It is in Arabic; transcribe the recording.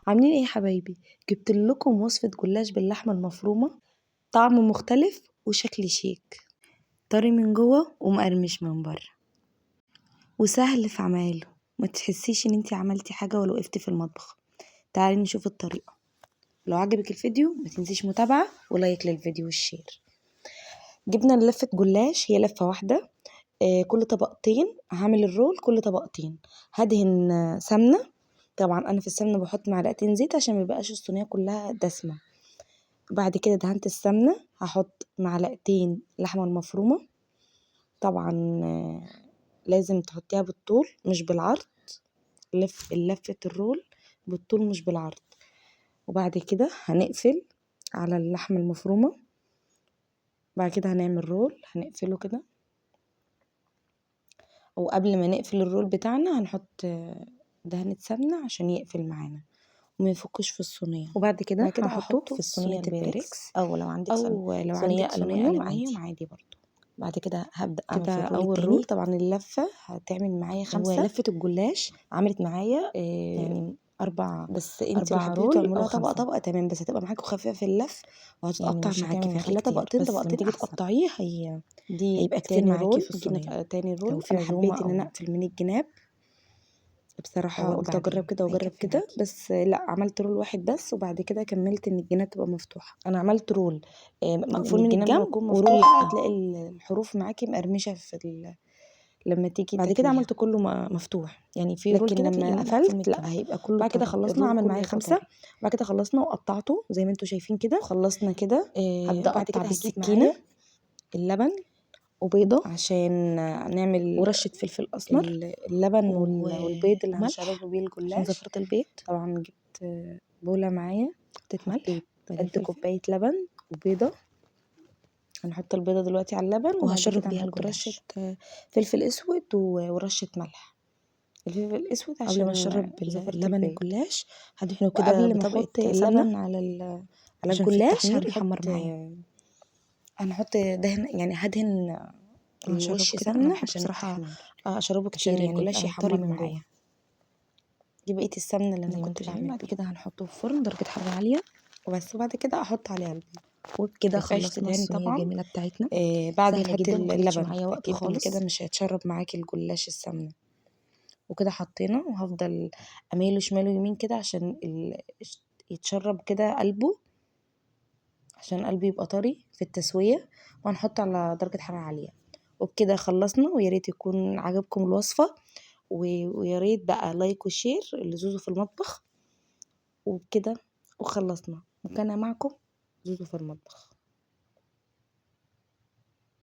عاملين ايه يا حبايبي؟ جبت لكم وصفة جلاش باللحمة المفرومة، طعم مختلف وشكل شيك، طري من جوه ومقرمش من بره، وسهل في عمايله. ما تحسيش ان انتي عملتي حاجة ولا وقفتي في المطبخ. تعالي نشوف الطريقة. لو عجبك الفيديو ما تنسيش متابعة ولايك للفيديو والشير. جبنا لفة جلاش، هي لفة واحدة. كل طبقتين هعمل الرول، كل طبقتين هدهن سمنة. طبعا انا في السمنة بحط معلقتين زيت عشان ميبقاش الصينية كلها دسمة. بعد كده دهنت السمنة، هحط معلقتين لحمة المفرومة. طبعا لازم تحطيها بالطول مش بالعرض. لفة الرول بالطول مش بالعرض. وبعد كده هنقفل على اللحمة المفرومة. بعد كده هنعمل رول هنقفله كده، وقبل ما نقفل الرول بتاعنا هنحط دهنة سمنة عشان يقفل معانا وما يفكش في الصينية. وبعد كده هحطه في الصينية البايركس، او لو عندك صينية ألمونيوم عادي برضو. بعد كده هبدأ اعمل في الرول اول رول. طبعا اللفة هتعمل معايا 5. لفة الجلاش عملت معايا يعني 4، بس انت لو حبيتوا تعملوها طبقة طبقة تمام، بس هتبقى معاكي خفيفة في اللف وهتتقطع معاكي، فخليها طبقتين طبقتين. تيجي تقطعيه هيبقى كتير معاكي في الصينية. تاني رول انا حبيت ان انا اقفل من الجناب بصراحة، قلت اجرب كده واجرب كده، بس لا عملت رول واحد بس، وبعد كده كملت ان الجناب تبقى مفتوحة. انا عملت رول مقفول من الجنب ورول هتلاقي الحروف معاكي مقرمشة لما تيجي بعد كده عملت كله مفتوح، يعني في رول كده لما قفلت لا هيبقى كله. بعد كده خلصنا، عمل معايا 5. بعد كده خلصنا وقطعته زي ما انتوا شايفين كده. خلصنا كده هبدأ اقطع بالسكينة اللبن وبيضة عشان نعمل ورشة فلفل اسمر. اللبن والبيض اللي هنشربه بيه الجلاش عشان زفرة البيض. طبعا جبت بولة معايا، حطيت ملح قد كوباية لبن وبيضة. هنحط البيضة دلوقتي على اللبن وهشرب بيها الجلاش. رشة فلفل اسود ورشة ملح. الفلفل الاسود عشان قبل ما اشرب اللبن الجلاش هدهنه كده قبل ما احط لبن على الجلاش هنحط هنحط دهن، يعني هدهن الوش سمنة عشان بصراحة اشربه كتير، يعني الجلاش يحمر معايا. دي بقية السمنة اللي انا كنت بعمل. بعد كده هنحطه في فرن درجة حرارة عالية وبس، وبعد كده احط عليها البيض. وبكده خلصنا الصينية الجميلة بتاعتنا. بعد ما تحطي اللبن معايا وقت خالص كده مش هيتشرب معاكي الجلاش السمنة. وكده حطينا، وهفضل اميله شمال ويمين كده عشان يتشرب كده قلبه، عشان قلبه يبقى طري في التسوية. وهنحطه على درجة حرارة عالية. وبكده خلصنا، ويا ريت يكون عجبكم الوصفة، ويا ريت بقى لايك وشير لزوزو في المطبخ. وبكده وخلصنا، وكان معكم زوزو في المطبخ.